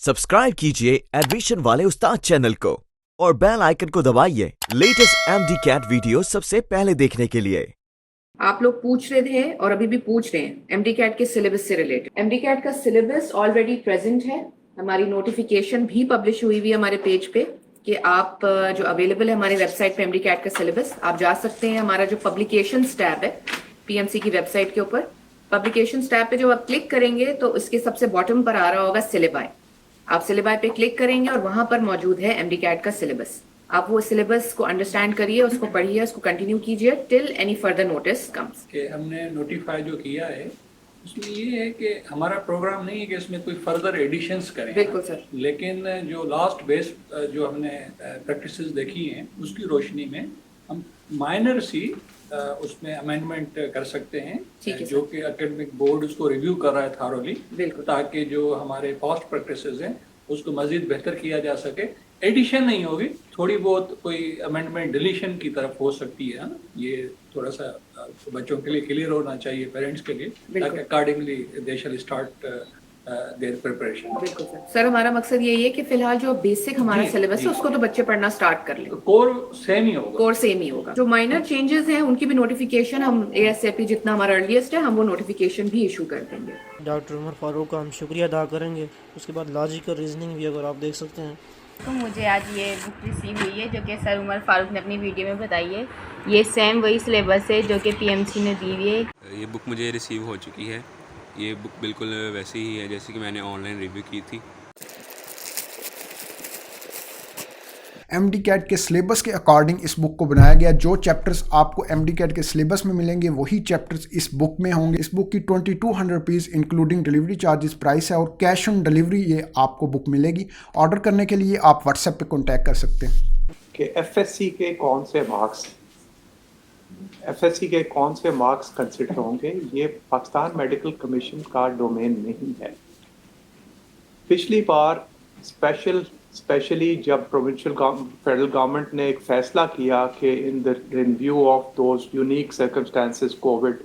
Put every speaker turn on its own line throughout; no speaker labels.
Subscribe कीजिए admission वाले उस्ताद channel को और बेल आइकन को दबाइए लेटेस्ट MD-CAT वीडियो सबसे पहले देखने के लिए।
आप लोग पूछ रहे थे और अभी भी पूछ रहे हैं MD-CAT के सिलेबस से रिलेटेड। MD-CAT का सिलेबस ऑलरेडी प्रेजेंट है, हमारी नोटिफिकेशन भी पब्लिश हुई हुई है हमारे पेज पे कि आप जो अवेलेबल है हमारे वेबसाइट पे MD-CAT का सिलेबस आप जा सकते हैं। हमारा जो पब्लिकेशंस टैब है PMC की वेबसाइट के ऊपर, पब्लिकेशंस टैब पे जो आप क्लिक करेंगे तो इसके सबसे बॉटम पर आ रहा होगा सिलेबाई। आप सिलेबाई पे क्लिक करेंगे और वहां पर मौजूद है MD-CAT का सिलेबस। आप वो सिलेबस को अंडरस्टैंड करिए, उसको पढ़िए, उसको कंटिन्यू कीजिए till any further notice comes.
कि हमने नोटिफाई जो किया है उसमें ये है कि हमारा प्रोग्राम नहीं है कि इसमें कोई फर्दर एडिशंस करें।
बिल्कुल सर।
लेकिन जो लास्ट बेस जो हमने प्रैक्टिसेस देखी हैं उसकी रोशनी में हम माइनर सी उसमें अमेंडमेंट कर सकते हैं, जो कि एकेडमिक बोर्ड उसको रिव्यू कर रहा है थारोली, ताकि जो हमारे पास्ट प्रैक्टिसेस हैं उसको मजीद बेहतर किया जा सके। एडिशन नहीं होगी, थोड़ी बहुत कोई अमेंडमेंट डिलीशन की तरफ हो सकती है ना, ये थोड़ा सा बच्चों के लिए क्लियर होना चाहिए, पेरेंट्स के लिए, ताकि accordingly they shell start their preparation.
बिल्कुल सर, हमारा मकसद यही है कि फिलहाल जो बेसिक हमारा सिलेबस है उसको तो बच्चे पढ़ना स्टार्ट कर लें।
कोर सेम ही होगा,
कोर सेम ही होगा। जो माइनर चेंजेस हैं उनकी भी नोटिफिकेशन हम ASAP जितना हमारा अर्लीस्ट है हम वो नोटिफिकेशन भी इशू कर देंगे।
डॉक्टर उमर फारूक का हम शुक्रिया अदा करेंगे। उसके बाद लॉजिकल रीजनिंग भी अगर आप देख सकते हैं।
तो मुझे आज ये बुक रिसीव हुई है जो कि सर उमर फारूक ने अपनी वीडियो में बताई है। ये सेम वही सिलेबस है जो कि PMC ने दी हुई है।
ये बुक मुझे रिसीव हो चुकी है। ये बुक बिल्कुल वैसी ही है जैसे कि मैंने ऑनलाइन रिव्यू की थी।
MD-CAT के सिलेबस के अकॉर्डिंग इस बुक को बनाया गया। जो चैप्टर्स आपको MD-CAT के सिलेबस में मिलेंगे वही चैप्टर्स इस बुक में होंगे। इस बुक की 2200 rupees including delivery charges price है और कैश ऑन डिलीवरी ये आपको बुक मिलेगी। ऑर्डर करने के लिए आप व्हाट्सएप पे कॉन्टैक्ट कर सकते हैं।
कि FSC के कौन से मार्क्स कंसिडर होंगे, ये पाकिस्तान मेडिकल कमीशन का डोमेन नहीं है। पिछली बार स्पेशली जब प्रोविंशियल फेडरल गवर्नमेंट ने एक फ़ैसला किया कि इन view of those unique circumstances Covid,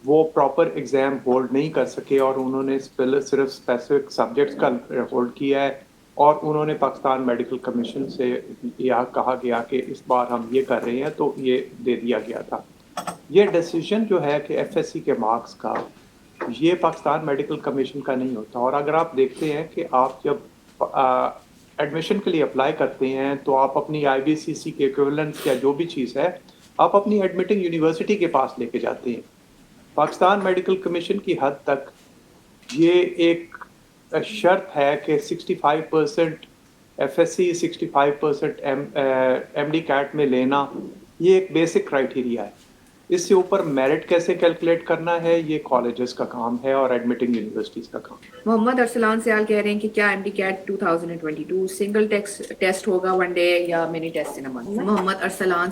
वो प्रॉपर एग्ज़ाम होल्ड नहीं कर सके और उन्होंने सिर्फ स्पेसिफिक सब्जेक्ट्स का होल्ड किया है। और उन्होंने पाकिस्तान मेडिकल कमीशन से यह कहा गया कि इस बार हम ये कर रहे हैं, तो ये दे दिया गया था। ये डिसीजन जो है कि FSC के मार्क्स का, ये पाकिस्तान मेडिकल कमीशन का नहीं होता। और अगर आप देखते हैं कि आप जब एडमिशन के लिए अप्लाई करते हैं तो आप अपनी IBCC के इक्विवेलेंट या जो भी चीज़ है आप अपनी एडमिटिंग यूनिवर्सिटी के पास लेके जाते हैं। पाकिस्तान मेडिकल कमीशन की हद तक ये एक शर्त है कि 65% FSC 65% MD-CAT में लेना, ये एक बेसिक क्राइटेरिया है। इससे ऊपर मेरिट कैसे कैलकुलेट करना है ये कॉलेजेस का काम है और एडमिटिंग यूनिवर्सिटीज़ का काम।
मोहम्मद अरसलान सयाल कह रहे हैं कि क्या MD-CAT 2022 सिंगल टेस्ट होगा, वन डे या mini test in a month? Mohammad
Arsalan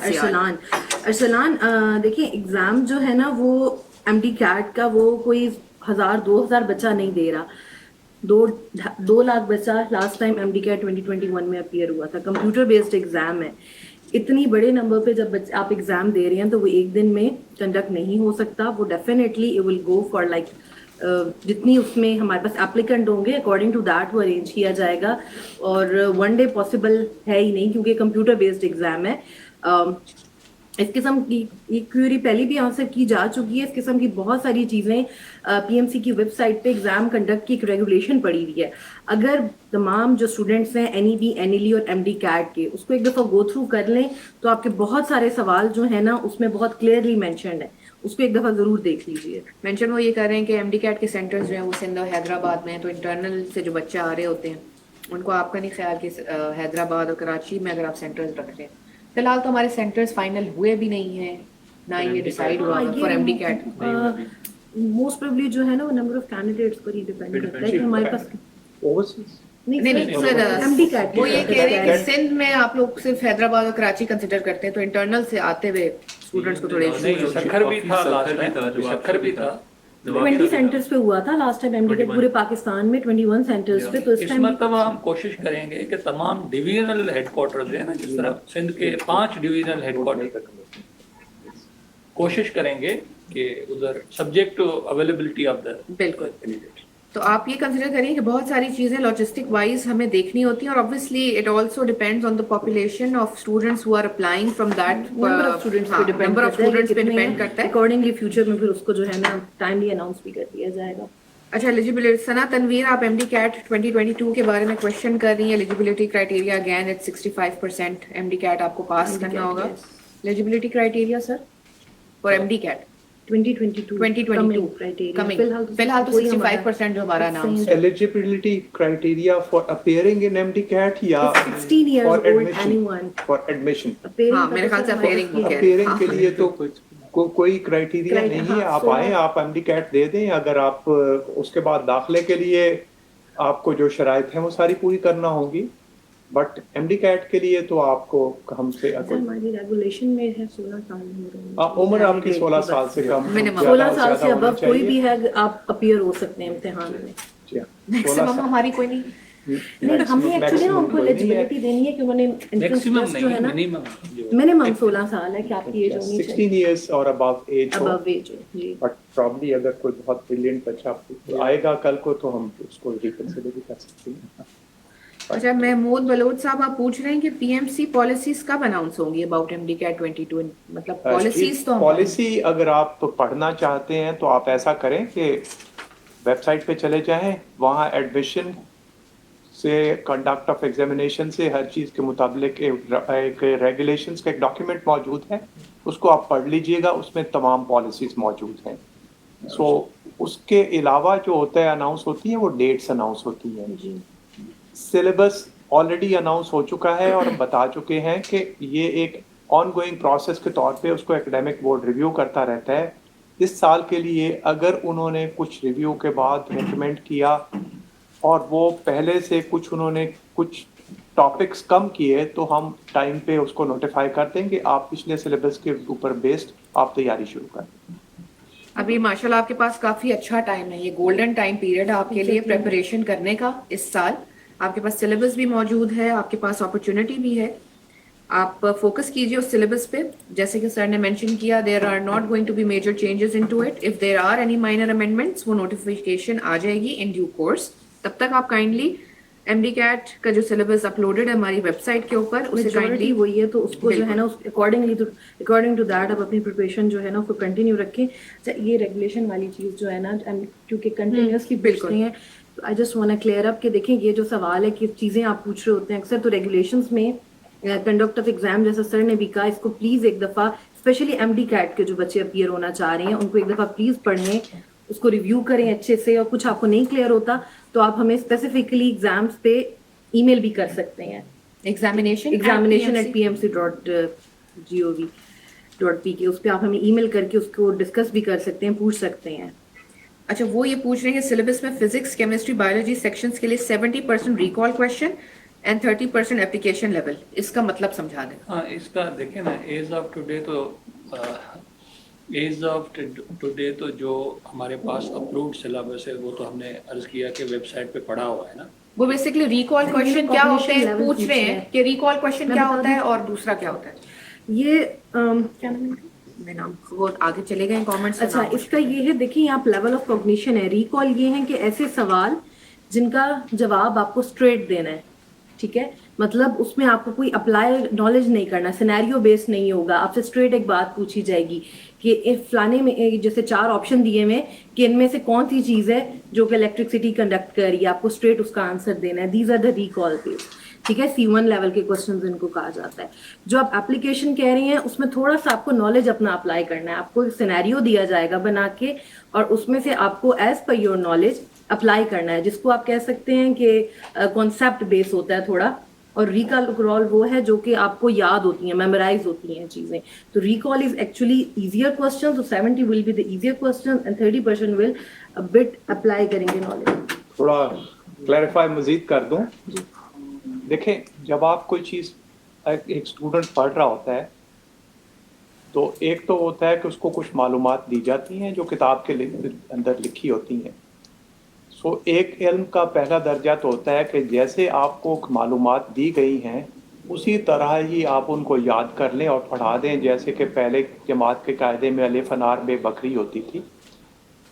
देखिए, एग्जाम जो है ना वो MD-CAT का वो कोई 1000-2000 बच्चा नहीं दे रहा, 2 लाख बच्चा लास्ट टाइम MD-CAT 2021 में अपीयर हुआ था। कंप्यूटर बेस्ड एग्जाम है। इतनी बड़े नंबर पे जब आप एग्जाम दे रहे हैं तो वो एक दिन में कंडक्ट नहीं हो सकता। वो definitely it will go for like जितनी उसमें हमारे पास एप्लीकेंट होंगे अकॉर्डिंग टू दैट वो अरेंज किया जाएगा। और वन डे पॉसिबल है ही नहीं क्योंकि कंप्यूटर बेस्ड एग्जाम है। इस किस्म की क्वेरी पहले भी आंसर की जा चुकी है। इस किस्म की बहुत सारी चीज़ें PMC की वेबसाइट पे एग्जाम कंडक्ट की एक रेगुलेशन पड़ी हुई है। अगर तमाम जो स्टूडेंट्स हैं NEB, NLE और MD-CAT के उसको एक दफ़ा गो थ्रू कर लें तो आपके बहुत सारे सवाल जो है ना उसमें बहुत क्लियरली मैंशनड है, उसको एक दफ़ा ज़रूर देख लीजिए।
मेंशन वो ये कर रहे हैं कि MD-CAT के सेंटर्स जो हैं वो सिंध और हैदराबाद में हैं, तो इंटरनल से जो बच्चे आ रहे होते हैं उनको आपका नहीं ख्याल कि हैदराबाद और कराची में अगर आप सेंटर्स रख रहे हैं? फिलहाल तो हमारे सेंटर्स फाइनल हुए भी नहीं है, ना ये डिसाइड हुआ फॉर MD-CAT।
मोस्ट प्रोबेबली जो है ना वो नंबर ऑफ कैंडिडेट्स पर ही डिपेंड करता है कि हमारे पास
नहीं सर, MD-CAT वो ये कह रहे हैं कि सिंध में आप लोग सिर्फ हैदराबाद और कराची कंसिडर करते हैं, तो इंटरनल से आते हुए स्टूडेंट्स को थोड़े
शक्कर भी था लास्ट टाइम, शक्कर भी था
20 सेंटर्स पे हुआ था लास्ट टाइम MD-CAT पूरे पाकिस्तान में 21 सेंटर्स पे। तो इस टाइम
मतलब हम कोशिश करेंगे कि तमाम डिवीजनल हेडक्वार्टर्स है ना, जिस तरह सिंध के 5 डिवीजनल हेडक्वार्टर, कोशिश करेंगे कि उधर subject to availability of the
बिल्कुल तो आप ये कंसिडर करिए कि बहुत सारी चीजें लॉजिस्टिक वाइज हमें देखनी होती हैं और obviously it also depends on the population of students who are applying from that
number of students पे डिपेंड
नंबर ऑफ स्टूडेंट्स पे डिपेंड करता है।
अकॉर्डिंगली फ्यूचर में फिर उसको जो है ना टाइमली अनाउंस भी कर दिया जाएगा।
अच्छा, एलिजिबिलिटी सना तनवीर, आप एमडी कैट 2022 के बारे में क्वेश्चन कर रही हैं। Eligibility criteria again it's 65% MD CAT आपको पास करना होगा। Eligibility criteria sir for MD CAT 2022
criteria
फिलहाल तो 65% जो हमारा अनाउंस है।
Eligibility criteria for appearing in MDCAT या
16 years
for
old
admission?
anyone
for admission
हाँ, मेरे ख्याल से अपीयरिंग
अपीयरिंग के लिए तो कोई क्राइटेरिया नहीं है। आप आए, आप MDCAT दे दें। अगर आप उसके बाद दाखिले के लिए आपको जो शराइत हैं वो सारी पूरी करना होगी, बट MDCAT के लिए तो आपको हमसे
हमारी रेगुलेशन में है 16 साल
उम्र आपकी 16 साल से कम,
16 साल से अब कोई भी है आप अपीयर हो सकते हैं इम्तिहान में।
मैक्सिमम हमारी कोई नहीं
हमें एक्चुअली ना उनको एलिजिबिलिटी देनी है कि उन्होंने
मैक्सिमम
जो है ना मिनिमम 16 साल है कि आपकी एज होनी चाहिए
16 इयर्स और अबव एज हो।
अबव एज जी।
बट प्रॉब्ली अगर कोई बहुत ब्रिलियंट बच्चा आएगा कल को तो हम उसको रिकंसिडर भी कर सकते हैं।
अच्छा, महमूद बलोच साहब, आप पूछ रहे हैं कि पीएमसी पॉलिसीज कब अनाउंस होंगी अबाउट MDCAT 22? मतलब पॉलिसीज तो
पॉलिसी अगर आप पढ़ना चाहते हैं तो आप ऐसा करें कि वेबसाइट पे चले जाएं, वहाँ एडमिशन से कंडक्ट ऑफ एग्जामिनेशन से हर चीज़ के मुताबिक एक रेगुलेशंस का एक डॉक्यूमेंट मौजूद है, उसको आप पढ़ लीजिएगा। उसमें तमाम पॉलिसीज मौजूद हैं। सो उसके अलावा जो होता है अनाउंस होती है वो डेट्स अनाउंस होती हैं। सिलेबस ऑलरेडी अनाउंस हो चुका है और बता चुके हैं कि ये एक ऑनगोइंग प्रोसेस के तौर पे उसको एकेडमिक बोर्ड रिव्यू करता रहता है। इस साल के लिए अगर उन्होंने कुछ रिव्यू के बाद रेकमेंड किया और वो पहले से उन्होंने कुछ टॉपिक्स कम किए तो हम टाइम पे उसको नोटिफाई कर देंगे। आप पिछले सिलेबस के ऊपर बेस्ड आप तैयारी शुरू कर दें।
अभी माशाल्लाह आपके पास काफी अच्छा टाइम है, ये गोल्डन टाइम पीरियड आपके लिए प्रिपरेशन करने का। इस साल आपके पास सिलेबस भी मौजूद है, आपके पास अपॉर्चुनिटी भी है। आप फोकस कीजिए उस सिलेबस पे। जैसे कि सर ने मेंशन किया, there are not going to be major changes into it. If there are any minor amendments वो नोटिफिकेशन आ जाएगी इन ड्यू कोर्स। तब तक आप काइंडली MDCAT का जो सिलेबस अपलोडेड है हमारी वेबसाइट के ऊपर उसे काइंडली
वही है तो उसको जो है ना अकॉर्डिंग टू दैट आप अपनी प्रिपरेशन जो है ना उसको कंटिन्यू रखें। ये रेगुलेशन वाली चीज़ जो है ना क्योंकि कंटिन्यूसली पूछ रही हैं, I just want to clear up कि देखें ये जो सवाल है कि चीज़ें आप पूछ रहे होते हैं अक्सर तो रेगुलेशंस में कंडक्ट ऑफ एग्जाम जैसा सर ने भी कहा, इसको प्लीज़ एक दफ़ा स्पेशली MDCAT के जो बच्चे अपीयर होना चाह रहे हैं उनको एक दफ़ा प्लीज़ पढ़ें, उसको रिव्यू करें अच्छे से। और कुछ आपको नहीं क्लियर होता तो आप हमें स्पेसिफिकली एग्जाम्स पे ईमेल भी कर सकते हैं, examination@pmc.gov.pk उस पर आप हमें ईमेल करके उसको डिस्कस भी कर सकते हैं, पूछ सकते हैं।
अच्छा, वो ये पूछ रहे हैं कि सिलेबस में फिजिक्स, केमिस्ट्री, बायोलॉजी सेक्शंस के लिए 70% recall question and 30% application level, इसका मतलब समझा दें।
हाँ, इसका देखें ना, एज ऑफ टुडे तो जो हमारे पास अप्रूव्ड सिलेबस है वो तो हमने अर्ज किया कि वेबसाइट पे पड़ा हुआ है ना।
वो बेसिकली रिकॉल क्वेश्चन क्या होते हैं पूछ रहे हैं कि रिकॉल क्वेश्चन क्या होता है और दूसरा क्या होता है।
ये क्या
नाम वो आगे चले गए कमेंट्स।
अच्छा, इसका ये है, देखिए यहाँ लेवल ऑफ कॉग्निशन है। रिकॉल ये है कि ऐसे सवाल जिनका जवाब आपको स्ट्रेट देना है, ठीक है, मतलब उसमें आपको कोई अप्लाई नॉलेज नहीं करना, सिनेरियो बेस्ड नहीं होगा। आपसे स्ट्रेट एक बात पूछी जाएगी कि फलाने में जैसे 4 ऑप्शन दिए हुए कि इनमें से कौन सी चीज़ है जो कि इलेक्ट्रिसिटी कंडक्ट कर रही है, आपको स्ट्रेट उसका आंसर देना है। These are the recall based, ठीक है, C1 लेवल के क्वेश्चंस इनको कहा जाता है। जो आप एप्लीकेशन कह रही हैं उसमें थोड़ा सा आपको नॉलेज अपना अप्लाई करना है। आपको एक सिनेरियो दिया जाएगा बना के और उसमें से आपको as per your knowledge apply करना है, जिसको आप कह सकते हैं कि कॉन्सेप्ट बेस होता है थोड़ा। और रिकॉल वो है जो कि आपको याद होती हैं, मेमोराइज होती हैं चीज़ें। तो recall is actually easier question, तो 70 will be the easier question and 30% will a bit apply करेंगे नॉलेज।
थोड़ा क्लैरिफाई मजीद कर दूं। देखें, जब आप कोई चीज़ एक स्टूडेंट पढ़ रहा होता है तो एक तो होता है कि उसको कुछ मालूमात दी जाती हैं जो किताब के अंदर लिखी होती हैं। सो एक इल्म का पहला दर्जा तो होता है कि जैसे आपको मालूमात दी गई हैं उसी तरह ही आप उनको याद कर लें और पढ़ा दें। जैसे कि पहले जमात के कायदे में अलिफ अनार बे बकरी होती थी,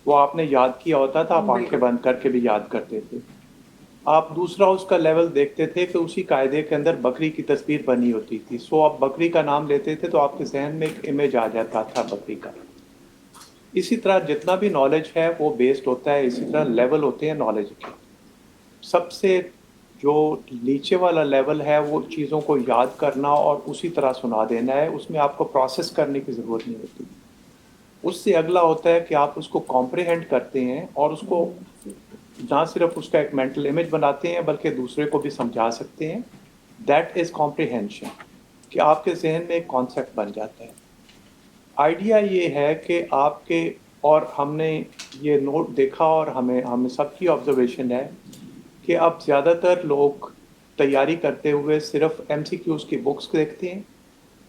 वो आपने याद किया होता था, आप आंखें बंद करके भी याद करते थे। आप दूसरा उसका लेवल देखते थे कि उसी कायदे के अंदर बकरी की तस्वीर बनी होती थी। सो आप बकरी का नाम लेते थे तो आपके जहन में एक इमेज आ जाता था बकरी का। इसी तरह जितना भी नॉलेज है वो बेस्ड होता है, इसी तरह लेवल होते हैं नॉलेज के। सबसे जो नीचे वाला लेवल है वो चीज़ों को याद करना और उसी तरह सुना देना है, उसमें आपको प्रोसेस करने की ज़रूरत नहीं होती। उससे अगला होता है कि आप उसको कॉम्प्रिहेंड करते हैं और उसको ना सिर्फ उसका एक मेंटल इमेज बनाते हैं बल्कि दूसरे को भी समझा सकते हैं। दैट इज़ कॉम्प्रिहेंशन, कि आपके जहन में एक कॉन्सेप्ट बन जाता है। आइडिया ये है कि आपके, और हमने ये नोट देखा और हमें सबकी ऑब्जर्वेशन है कि अब ज़्यादातर लोग तैयारी करते हुए सिर्फ MCQs की बुक्स देखते हैं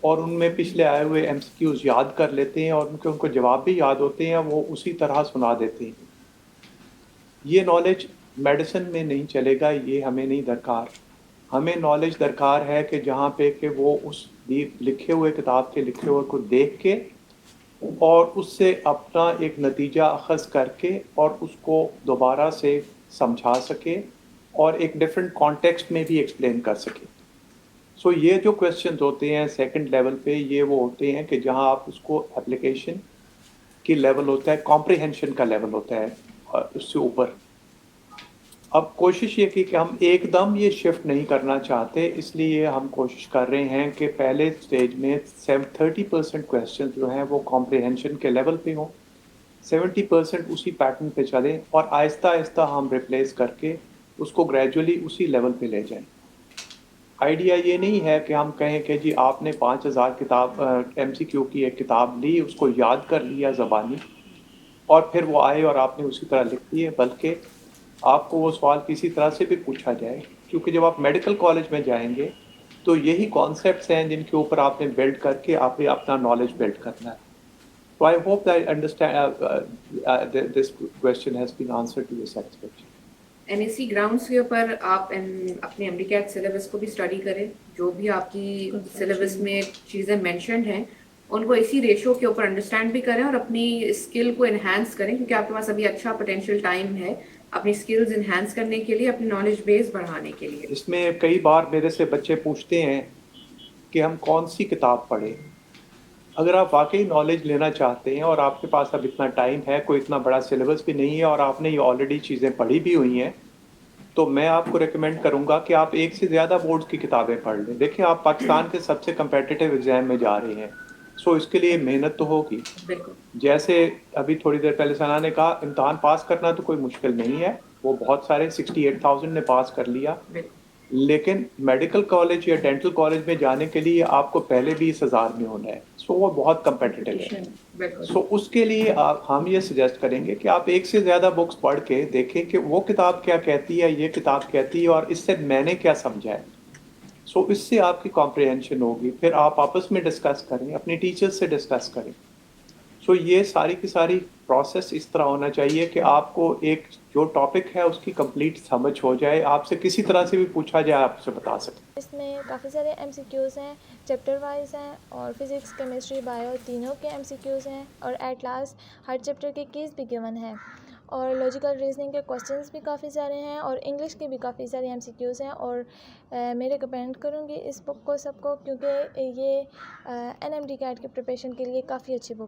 और उनमें पिछले आए हुए MCQs याद कर लेते हैं और उनको जवाब भी याद होते हैं, वो उसी तरह सुना देते हैं। ये नॉलेज मेडिसिन में नहीं चलेगा, ये हमें नहीं दरकार। हमें नॉलेज दरकार है कि जहाँ पे कि वो उस लिखे हुए किताब के लिखे हुए को देख के और उससे अपना एक नतीजा अखज़ करके और उसको दोबारा से समझा सके और एक डिफरेंट कॉन्टेक्स्ट में भी एक्सप्लेन कर सके। सो ये जो क्वेश्चंस होते हैं सेकंड लेवल पे, ये वो होते हैं कि जहाँ आप उसको एप्लीकेशन की लेवल होता है, कॉम्प्रिहेंशन का लेवल होता है उससे ऊपर। अब कोशिश ये की कि हम एकदम ये शिफ्ट नहीं करना चाहते, इसलिए हम कोशिश कर रहे हैं कि पहले स्टेज में 30% क्वेश्चन जो हैं वो कॉम्प्रिहेंशन के लेवल पे हों, 70% उसी पैटर्न पे चलें और आहिस्ता आहिस्ता हम रिप्लेस करके उसको ग्रेजुअली उसी लेवल पे ले जाएं। आइडिया ये नहीं है कि हम कहें कि जी आपने 5000 किताब MCQ की एक किताब ली, उसको याद कर लिया ज़बानी और फिर वो आए और आपने उसी तरह लिख दिए, बल्कि आपको वो सवाल किसी तरह से भी पूछा जाए, क्योंकि जब आप मेडिकल कॉलेज में जाएंगे तो यही कॉन्सेप्ट्स हैं जिनके ऊपर आपने बिल्ड करके आपने अपना नॉलेज बिल्ड करना है। तो I hope that understand this question has been answered to your satisfaction.
NAC grounds के ऊपर आप अपने MDCAT सिलेबस को भी स्टडी करें। जो भी आपकी सिलेबस में चीज़ें मेंशन्ड हैं उनको इसी रेशो के ऊपर अंडरस्टैंड भी करें और अपनी स्किल को इन्हांस करें, क्योंकि आपके पास अभी अच्छा पोटेंशियल टाइम है अपनी स्किल्स इन्हांस करने के लिए, अपनी नॉलेज बेस बढ़ाने के लिए।
इसमें कई बार मेरे से बच्चे पूछते हैं कि हम कौन सी किताब पढ़ें। अगर आप वाकई नॉलेज लेना चाहते हैं और आपके पास अब इतना टाइम है, कोई इतना बड़ा सिलेबस भी नहीं है और आपने ये ऑलरेडी चीज़ें पढ़ी भी हुई हैं, तो मैं आपको रिकमेंड करूंगा कि आप एक से ज़्यादा बोर्ड्स की किताबें पढ़ लें। देखिए आप पाकिस्तान के सबसे कम्पिटिटिव एग्ज़ाम में जा रहे हैं, सो इसके लिए मेहनत तो होगी। जैसे अभी थोड़ी देर पहले सना ने कहा, इम्तहान पास करना तो कोई मुश्किल नहीं है, वो बहुत सारे 68,000 ने पास कर लिया, लेकिन मेडिकल कॉलेज या डेंटल कॉलेज में जाने के लिए आपको पहले 20,000 में होना है, सो वो बहुत कम्पिटिटिव है। सो उसके लिए हम ये सजेस्ट करेंगे कि आप एक से ज़्यादा बुक्स पढ़ के देखें कि वो किताब क्या कहती है, ये किताब कहती है और इससे मैंने क्या समझा है। सो इससे आपकी कॉम्प्रिहेंशन होगी, फिर आप आपस में डिस्कस करें, अपने टीचर्स से डिस्कस करें। सो ये सारी की सारी प्रोसेस इस तरह होना चाहिए कि आपको एक जो टॉपिक है उसकी कंप्लीट समझ हो जाए, आपसे किसी तरह से भी पूछा जाए आप उसे बता सकते।
इसमें काफ़ी सारे MCQs हैं, चैप्टर वाइज हैं और फिज़िक्स केमिस्ट्री बायो तीनों के MCQs हैं और एट लास्ट हर चैप्टर के कीज़ भी गिवन है और लॉजिकल रीजनिंग के क्वेश्चंस भी काफ़ी सारे हैं और इंग्लिश के भी काफ़ी सारे MCQs हैं। और मैं रिकमेंड करूँगी इस बुक को सबको, क्योंकि ये NMD CAT के प्रिपरेशन के लिए काफ़ी अच्छी बुक